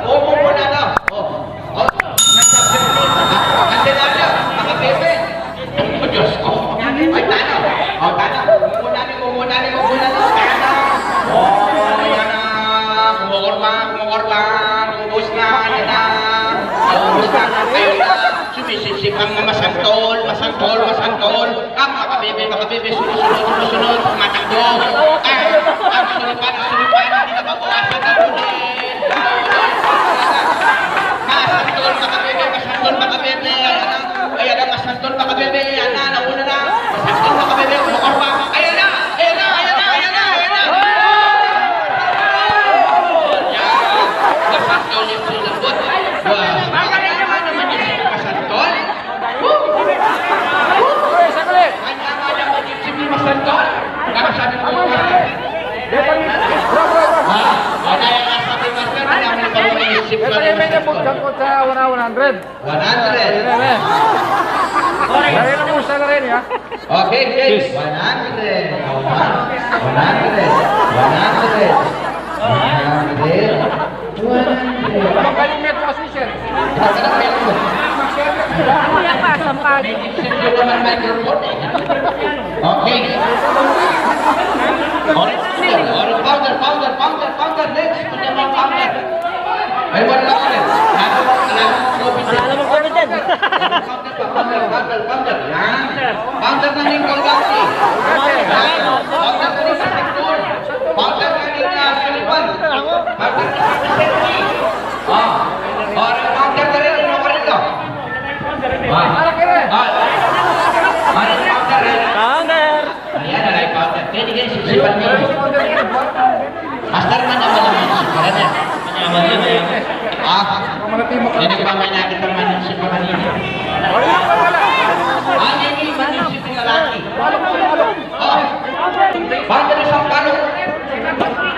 Oo, muna daw. Oh, kandidato, mga bebe. Oh, Diyos ko. Ay, tanaw. Oh, tanaw. Mumuna ni. Tanaw. Oh, yan na. Kumukorba. Ubus na. Yan na. Ubus na. Ayun na. Sumisip ang masantol. Ang mga bebe. Sunod. Matakbo. Ang sunipan. Hindi na mabawasan na ulit. Masantol mga bebe. Ayan na, masantol mga bebe. Ayan na, nauna na. Masantol mga bebe. Kumukorba. Ayan na. Masantol yung sinabot. Kanya naman yung masantol. Masantol. Kaya sabi ko wala yung nasabi master. Wala mo pa rin isip ko rin masantol. Sa 100. 100. Dari na mo sa rin ya. Okay, 100. 100. Ang galing metro kasi siya. Kuya pa, sampag. Okay. Founder, next. Founder. Ay, wala lang ulit. Founder. Founder na rin Colgate. Founder na rin Sector. Founder na rin Sullivan. Founder na rin Sector. Founder na rin Nocarito. Ayan, alay founder. Kaya di kayo sisipan nyo. Master man naman naman sisipan niya. Hindi ko ba may nakita man yung sisipan kanina? Yan yung sisipan na laki. Founder na Sampalo.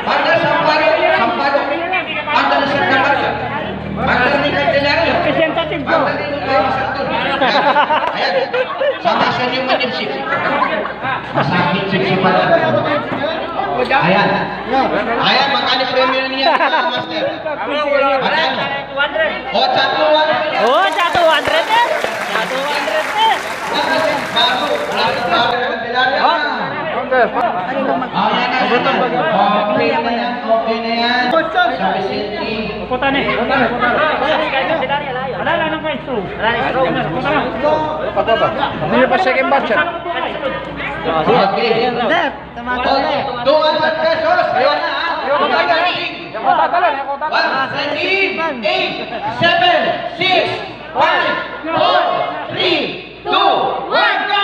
Founder na Sampalo. Founder na Sampalo. Founder ni Candelario. Founder ni Masantol. Ayan. Sama siya yung manipsip. Masakit sisipan na. Ayan, magkano premium niya, Master? Magkano? Oh, 100 eh. Okay na yan. Sa Vicente. Pupunta na eh. Wala lang kayo ito. Hindi pa second batch yan. Okay. 200 pesos. Ayan na ha. 1, 2, 3, 4, 5, 6, 5, 4, 3, 2, 1, go!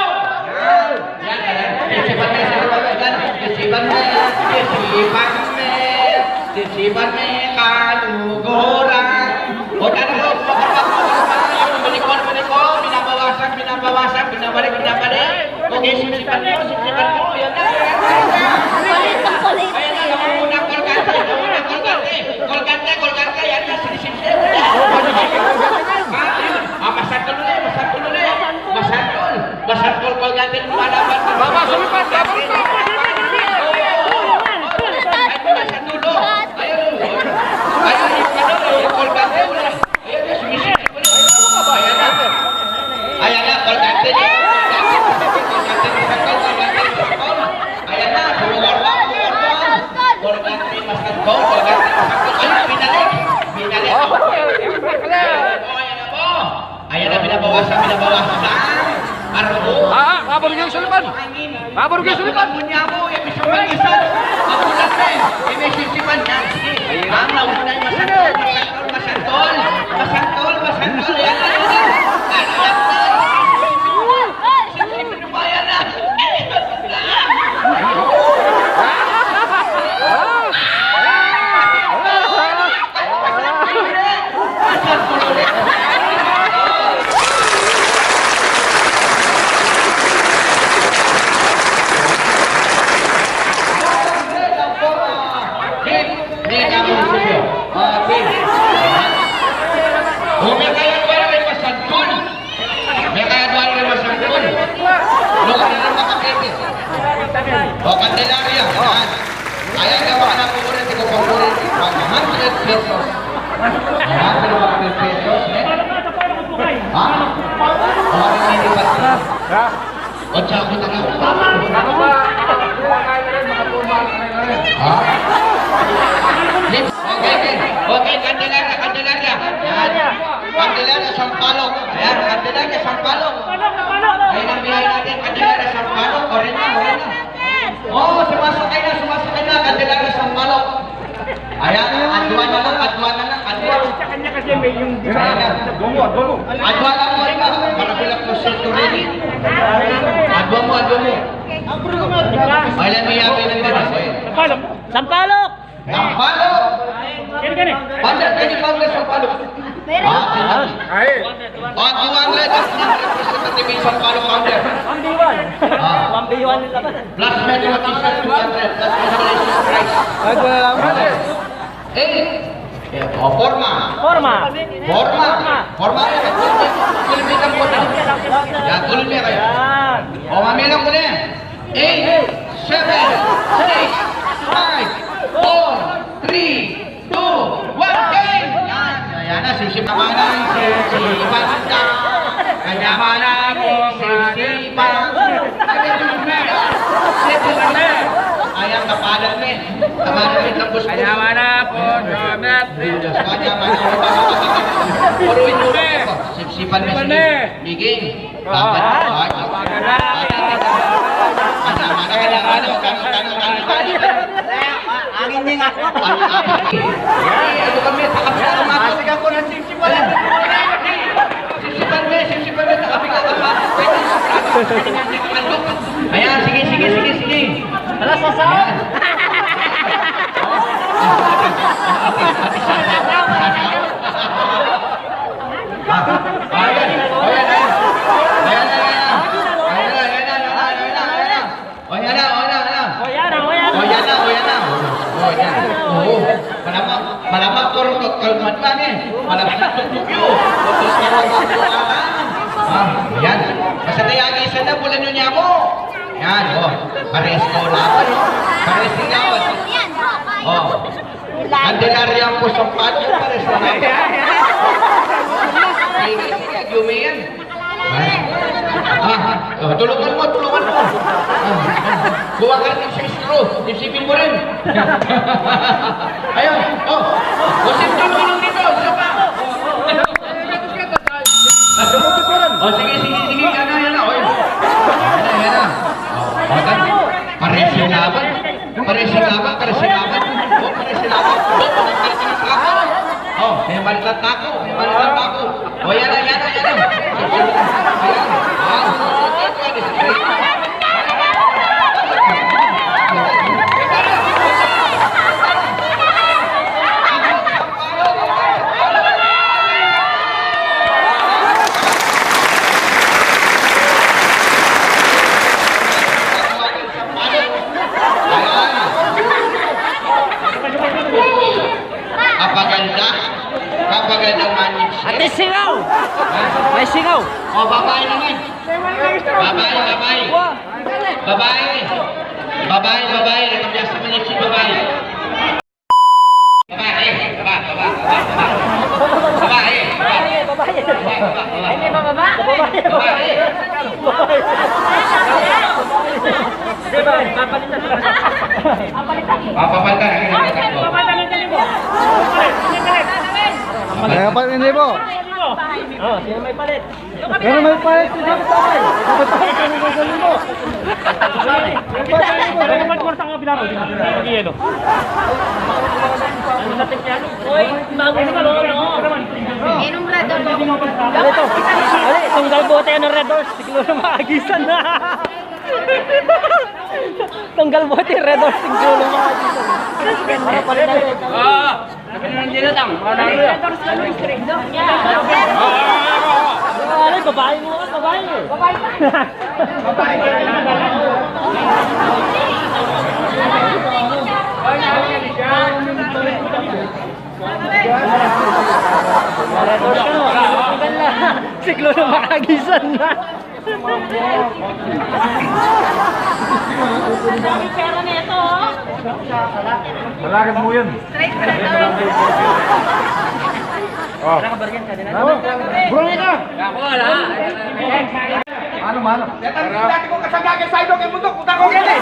Sisipan may kaluguran. O tara ko, bulikon, binabawasan, binabalik. Okay, sisipan mo, yan na. Ayan na, namuna kolgante, yan na, sinisip. Masantol kolgante, lumalaban. Baba, sulipan. Ayan na, kolgante niya. Ayan na, kolgante masantol. Ayun, binalik. Ayan na, binabawasan. Kabur kayo sulipan. Punya mo, yung isang mag-isan. Magulat na eh. May sisipan na. Ang nauna yung masantol. Ayan na. Ayan na. Mega pesos. Ayan, pero mga 12 pesos. Eh? Ha? O, ano yung nilipat na? Ha? O, tsako na lang. Ako ba? Kaya rin, makapumalo ka na rin. Ha? Okay. Okay, Candelaria, Candelaria. Yan. Candelaria, Sampalok. Ayan, Candelaria, Sampalok. Ayan ang bihay natin, Candelaria, Sampalok. Orin na. Oh, sumasakay na, Candelaria, Sampalok. Ayan, adwa na lang. Sa kanya kasi may yung Ayan na. Gomo. Adwa lang mo, iba. Para bilang ko sento rin. Adwa mo. Ayan, may yabi ng dinas. Sampalok! Sampalok! Gani. Pandang, kani Paula, Sampalok. Ah, Ay. on 200 as ng representative ng Sampalok founder. 1v1. Ah. 1v1 nila ba? Plus medyo t-shirt 200. Plus consolation prize. Ay, wala lang. Forma. Forma. Forma yan. Kulmitan ko na. Yan, kulmi kayo. Yan. Mamilang ko na yan. 8, 7, 6, 5, 4, 3, 2, 1, game! Yan na, sisipan na, sisipan na. Kanyamanan ko, sisipan. Ayang kapalan mo eh. Kapalan mo yung bus. Kanyamanan po, Jomet. Puro ito. Sipsipan mo sige. Miging. Angin din ako. Ano kami? Asigan ko ng sipsipan. Sipsipan mo. Takabi ka ka. Ayan, sige. Alas sa sao? Malamang puro kalman lang eh. Malamang nagtutugyo. Yan. Basta tayagi isa na, bulan nyo niya mo. Yan, pares ko laban. Pares tingawan. Candelaria ang pusong pato, pares na lang. Sige, agyumi yan. Tulungan mo. Buwa ka rin sa straw. Sipsipin mo rin. Ayun. Sip tulong dito. Isa pa. Sige. Yan na. Yan na. Pares yung laban. May balitan tako. Yan na. Kapagandang manage. Ate singaw! May singaw! Babae naman. Babae. Nakabiyak sa manage si babae. Babae. Hindi ba baba? Diba? Papalitan. Kaya pa rin mo. Sino may palit? Pero may palit si Jim Sabay. Kapatid ka nito sa limo. Dapat mo sa kabila mo. Pag-ielo. Ano natin yan? Uy, bago na lo. Inong radon. Ito. Tunggal bote ng Red Doors. Siglo na maagisan na. Tunggal bote Red Doors. Siglo na maagisan. Para pala na rin. Babae mo. Siglo na makagisan na. Dami pera nito. Malakad mo yun. Straight ka daw. Wala ka baryan ka din. Brunei ka! Ano, mano? Dati ko kasagagan sa idong yung bundok, punta ko yan eh.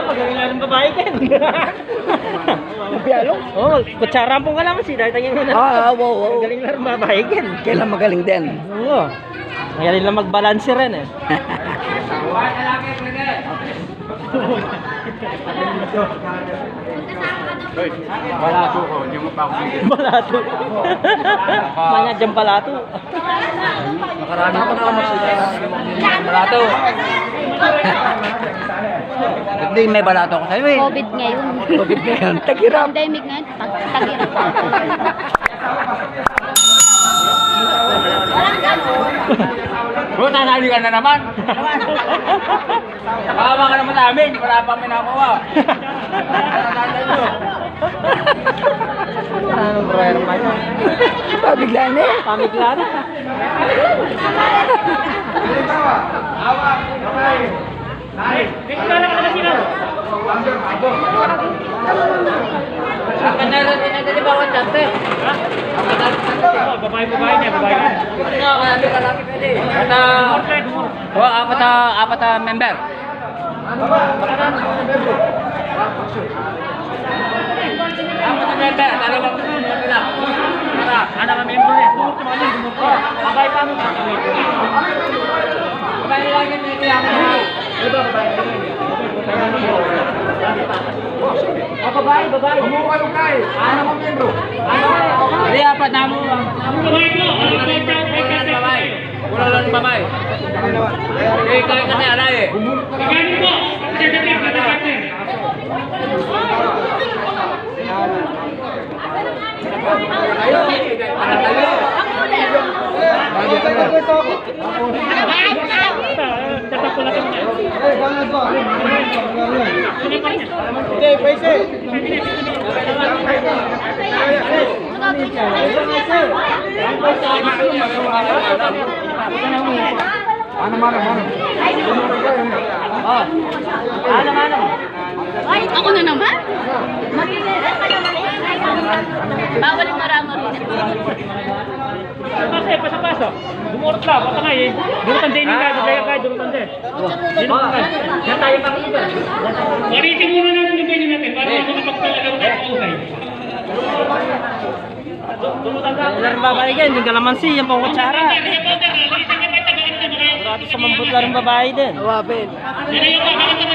Magaling lang ng babae ka. Pialo? Oh, kutsara po ka naman si dahil tangin mo na. wow. Magaling lang ng babae ka. Kailan magaling din? Oo. Magaling lang magbalanse rin eh. Balato ko, hindi mo pa ako bigyan. Balato. Mga dyan balato. Makarami ko na balato. Hindi may balato ko sa'yo eh. COVID ngayon. COVID na yan. Tagirap. Pandemic ngayon. Tagirap. Walang gano'n. Bro, nanali ka na naman. Nakawa ka naman namin, hindi ko na pa minakuha. Anong bro, Herman? Pabigla na eh. Pamigla na. Babae niya, babae niya. Apat na member. Apat na member, dalawang member lang. Ano ka member niya? Babae pa mo. Babae lang yun, hindi ako na. Babae. Umuha ka kay. Ano mo membro? Hindi, apat na mo. Babae. Wala lang babae. Eh, kaya kasi alay eh. Ay, ako na naman? Bawal yung maramo rin. Pasok, pasok. Dumurot lang, patangay eh. Durutan din ka, durutan din. Dino ka. Yan tayo pa rin. Maritin muna natin yung pwede natin para ako napagpalalaw na pausay. Lang babae ka, hindi ka naman siya, yung pang kutsara. Gratis sa mambot lang ng babae din. Wapin. Yan yung